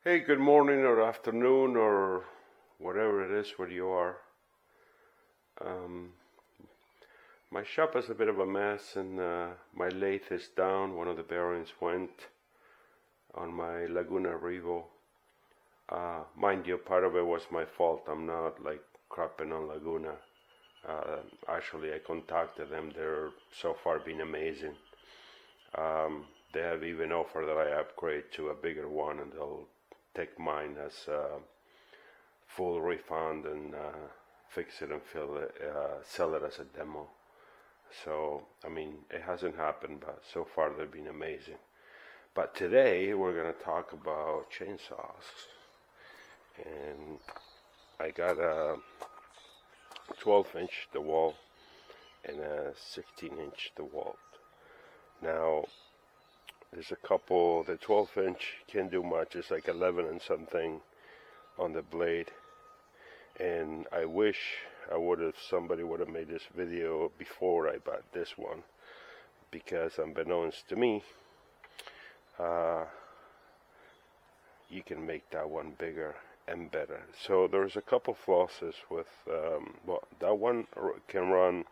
Hey, good morning or afternoon or whatever it is where you are. Um, my shop is a bit of a mess and my lathe is down. One of the bearings went on my Laguna Revo. Mind you, part of it was my fault. I'm not like crapping on Laguna. Actually, I contacted them. They're so far been amazing. They have even offered that I upgrade to a bigger one and they'll take mine as full refund and fix it and sell it as a demo. So, I mean, it hasn't happened, but so far they've been amazing. But today we're going to talk about chainsaws. And I got a 12-inch Dewalt and a 16-inch Dewalt. Now, there's a couple, the 12-inch can't do much. It's like 11 and something on the blade. And I wish somebody would have made this video before I bought this one. Because unbeknownst to me, you can make that one bigger and better. So there's a couple flosses with, that one can run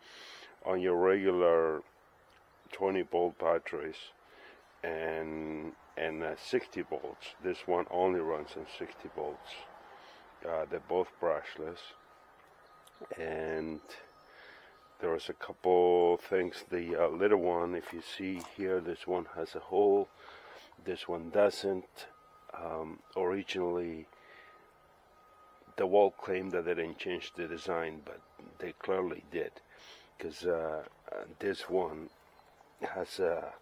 on your regular 20-volt batteries. And 60 volts. This one only runs on 60 volts. They're both brushless. And there was a couple things. The little one, if you see here, this one has a hole. This one doesn't. Originally, Dewalt claimed that they didn't change the design, but they clearly did. Because this one has a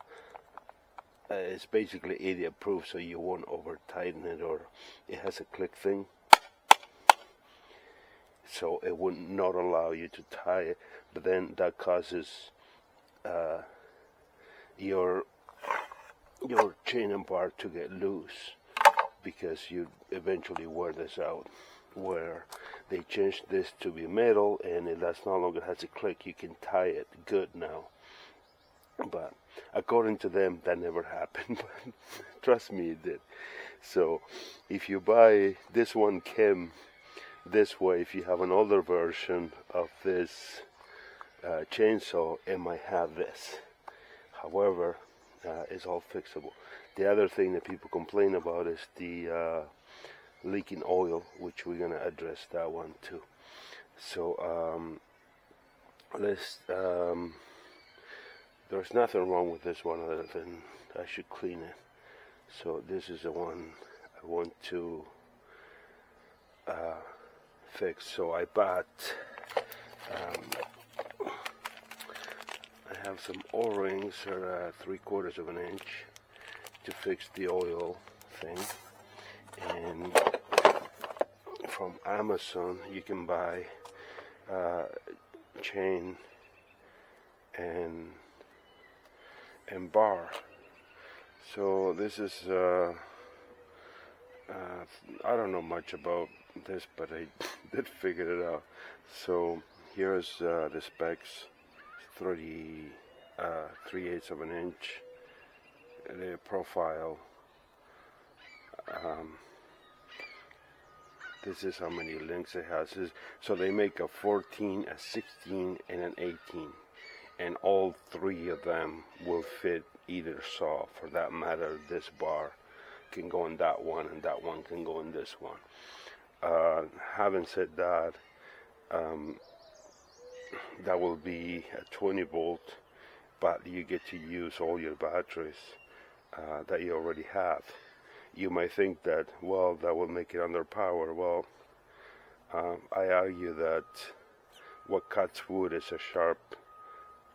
it's basically idiot proof, so you won't over tighten it, or it has a click thing, so it would not allow you to tie it. But then that causes your chain and bar to get loose, because you eventually wear this out. Where they changed this to be metal and it no longer has a click, you can tie it good now. But according to them, that never happened. But trust me, it did. So if you buy this one came this way, if you have an older version of this chainsaw, it might have this. However, it's all fixable. The other thing that people complain about is the leaking oil, which we're going to address that one too. So there's nothing wrong with this one other than I should clean it. So this is the one I want to fix. So I bought, I have some O-rings, or 3/4 of an inch, to fix the oil thing. And from Amazon you can buy chain and bar. So this is I don't know much about this, but I did figure it out. So here's the specs: 3/8 of an inch, the profile. This is how many links it has. So they make a 14, a 16, and an 18. And all three of them will fit either saw. For that matter, this bar can go in that one, and that one can go in this one. Having said that, that will be a 20 volt, but you get to use all your batteries that you already have. You might think that, well, that will make it under power. Well, I argue that what cuts wood is a sharp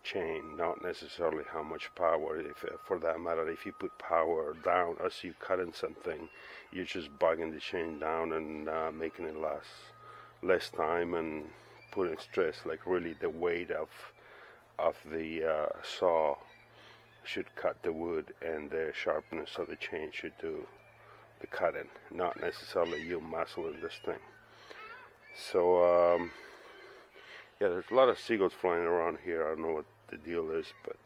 chain, not necessarily how much power. For that matter, if you put power down as you cut in something, you're just bogging the chain down and making it last less time and putting stress. Like really, the weight of the saw should cut the wood, and the sharpness of the chain should do the cutting, not necessarily you muscling this thing. So yeah, there's a lot of seagulls flying around here. I don't know what the deal is, but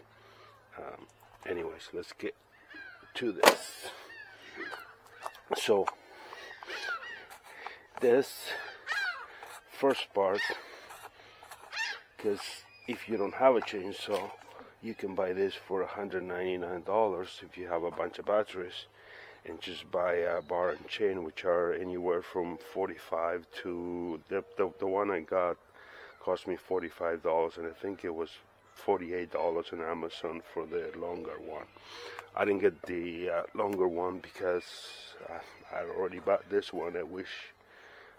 anyways, let's get to this. So this first part, because if you don't have a chainsaw, you can buy this for $199 if you have a bunch of batteries, and just buy a bar and chain, which are anywhere from $45 to the one I got cost me $45, and I think it was $48 on Amazon for the longer one. I didn't get the longer one because I already bought this one. I wish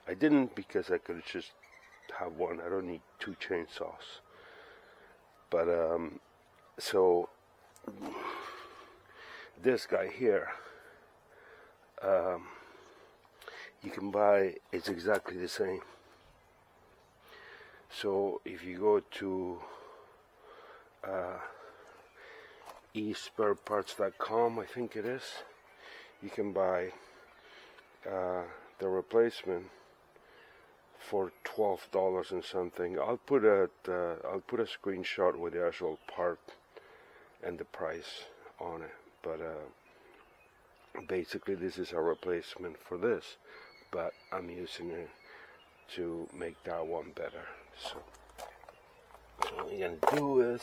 I didn't, because I could just have one. I don't need two chainsaws. But so this guy here, you can buy, it's exactly the same. So if you go to eSpareParts.com, I think it is, you can buy the replacement for $12 and something. I'll put a screenshot with the actual part and the price on it. But basically, this is a replacement for this, but I'm using it to make that one better. So what we're gonna do is,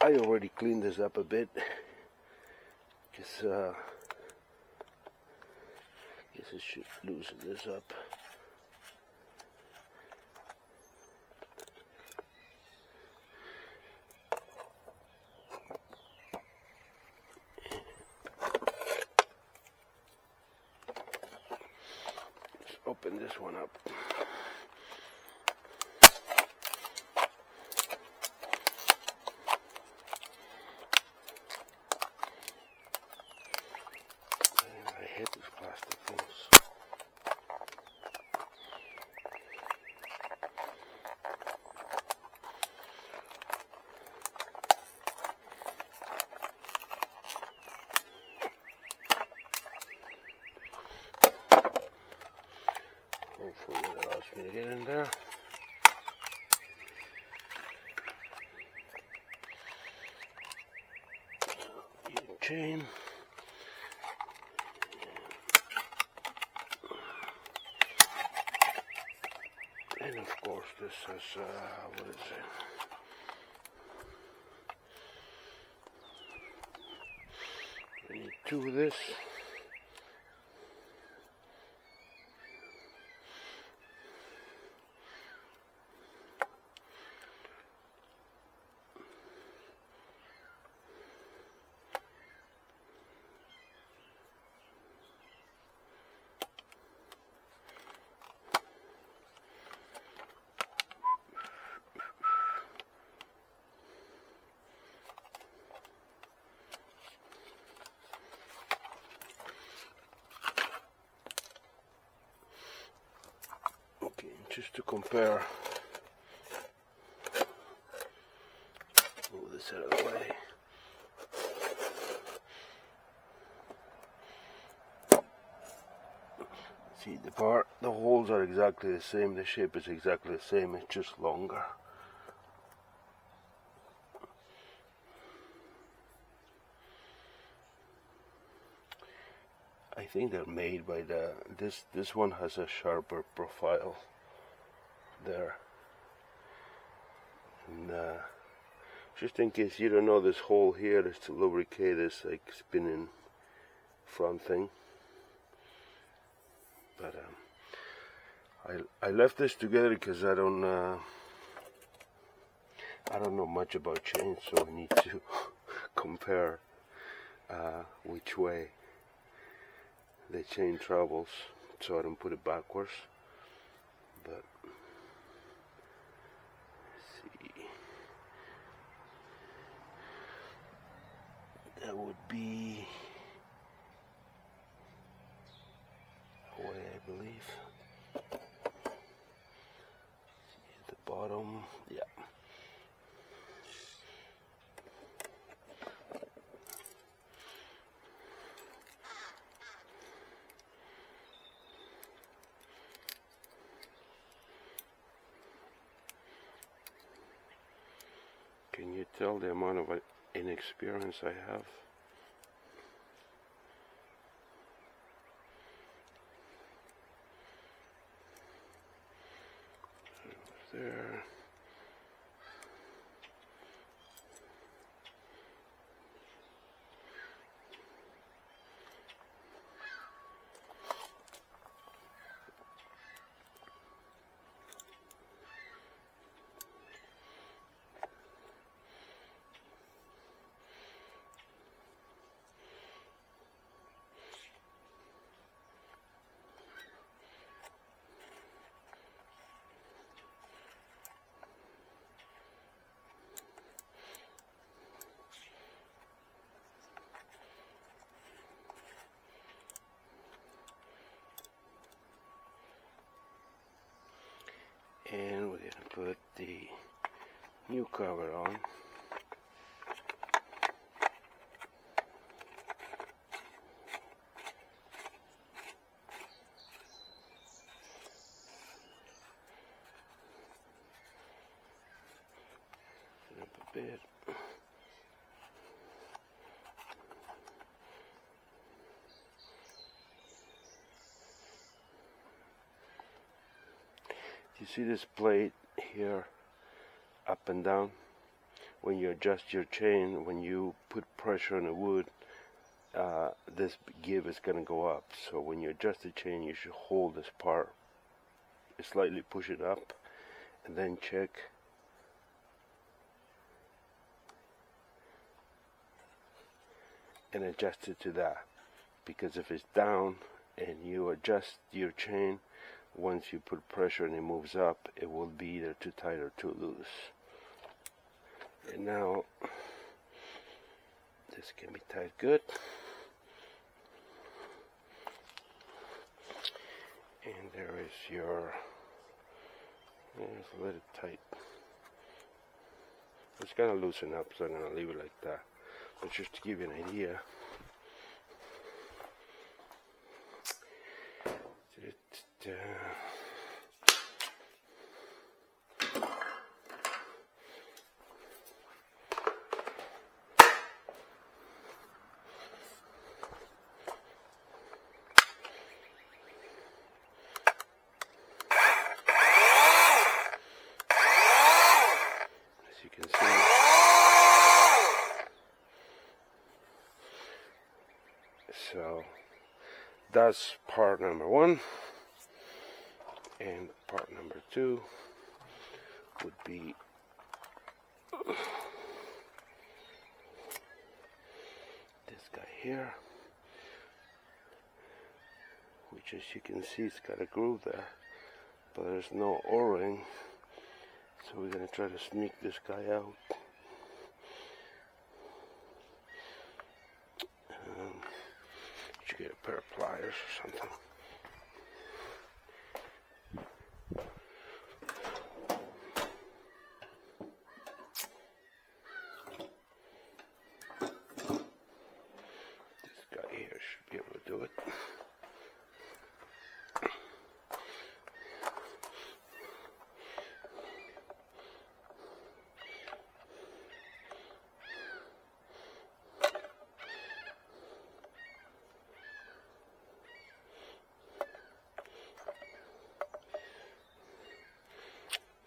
I already cleaned this up a bit, because guess I should loosen this up. Let's open this one up. Hopefully that allows me to get in there. Chain. And of course this is, what is it? We need two of this. Just to compare, move this out of the way. See, the holes are exactly the same, the shape is exactly the same, it's just longer. I think they're made by this one has a sharper profile there, and just in case you don't know, this hole here is to lubricate this like spinning front thing. But I left this together because I don't know much about chains, so I need to compare which way the chain travels, so I don't put it backwards. But that would be away, I believe. At the bottom, yeah. Can you tell the amount of inexperience I have? there. And we're going to put the new cover on. Up a bit. You see this plate here, up and down? When you adjust your chain, when you put pressure on the wood, this give is going to go up. So when you adjust the chain, you should hold this part, slightly push it up, and then check. And adjust it to that. Because if it's down and you adjust your chain, once you put pressure and it moves up, it will be either too tight or too loose. And now this can be tied good. And there is your, it's a little tight. It's gonna loosen up, so I'm gonna leave it like that. But just to give you an idea. As you can see, so that's part number one. And part number two would be this guy here, which, as you can see, it's got a groove there, but there's no O-ring, so we're going to try to sneak this guy out. You get a pair of pliers or something. Be able to do it.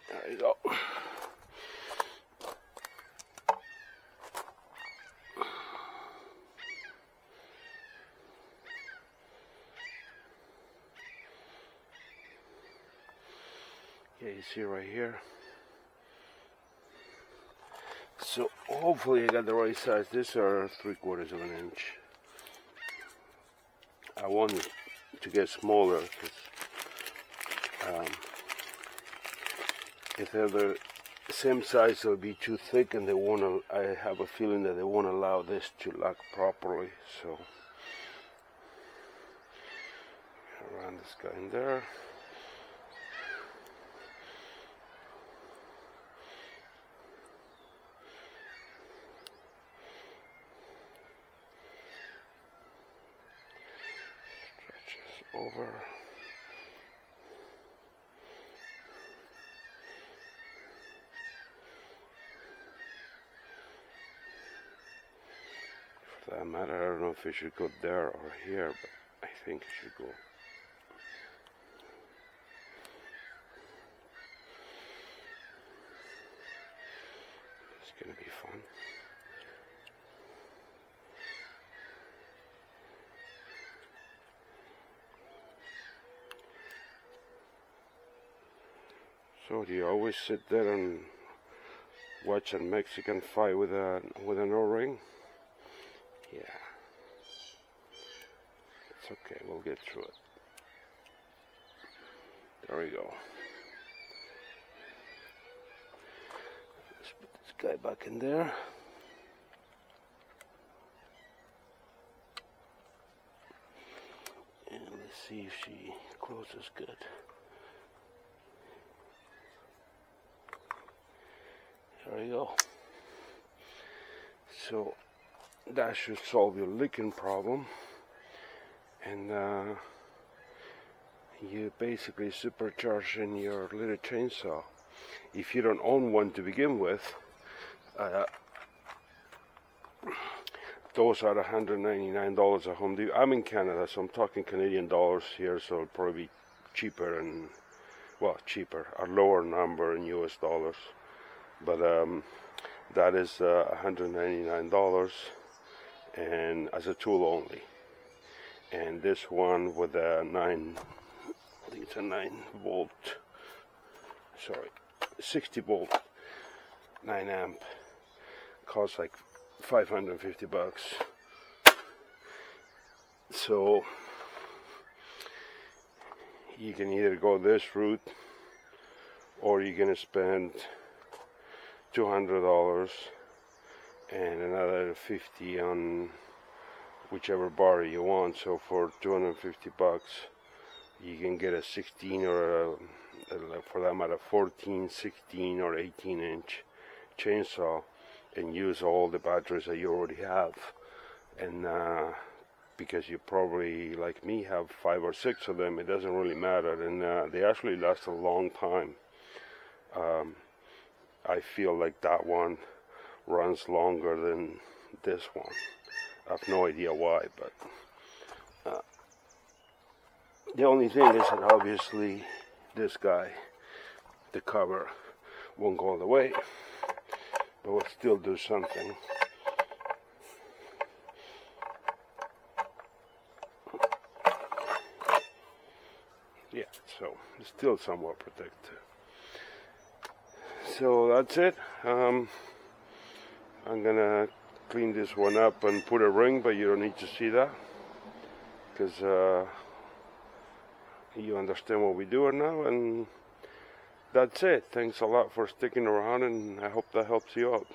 There you go. Yeah, you see right here. So hopefully I got the right size. These are 3/4 of an inch. I want it to get smaller because if they're the same size, it'll be too thick, and they won't. I have a feeling that they won't allow this to lock properly. So around this guy in there. Over. For that matter, I don't know if it should go there or here, but I think it should go. gonna be fun. So do you always sit there and watch a Mexican fight with an O-ring? Yeah. It's okay, we'll get through it. There we go. Let's put this guy back in there. And let's see if she closes good. There we go. So that should solve your leaking problem. And you basically supercharging your little chainsaw. If you don't own one to begin with, those are $199 at Home Depot. I'm in Canada, so I'm talking Canadian dollars here, so it'll probably be cheaper and, well, cheaper, a lower number in US dollars. But that is $199 and as a tool only. And this one with a 60 volt 9 amp costs like $550. So you can either go this route, or you're gonna spend $200 and another $50 on whichever bar you want. So for $250 you can get a 16 or for that matter 14, 16 or 18 inch chainsaw and use all the batteries that you already have. And because you probably, like me, have 5 or 6 of them, it doesn't really matter, and they actually last a long time. I feel like that one runs longer than this one. I have no idea why, but the only thing is that obviously this guy, the cover, won't go all the way, but will still do something. Yeah, so it's still somewhat protected. So that's it. I'm gonna clean this one up and put a ring, but you don't need to see that, because you understand what we're doing now. And that's it. Thanks a lot for sticking around, and I hope that helps you out.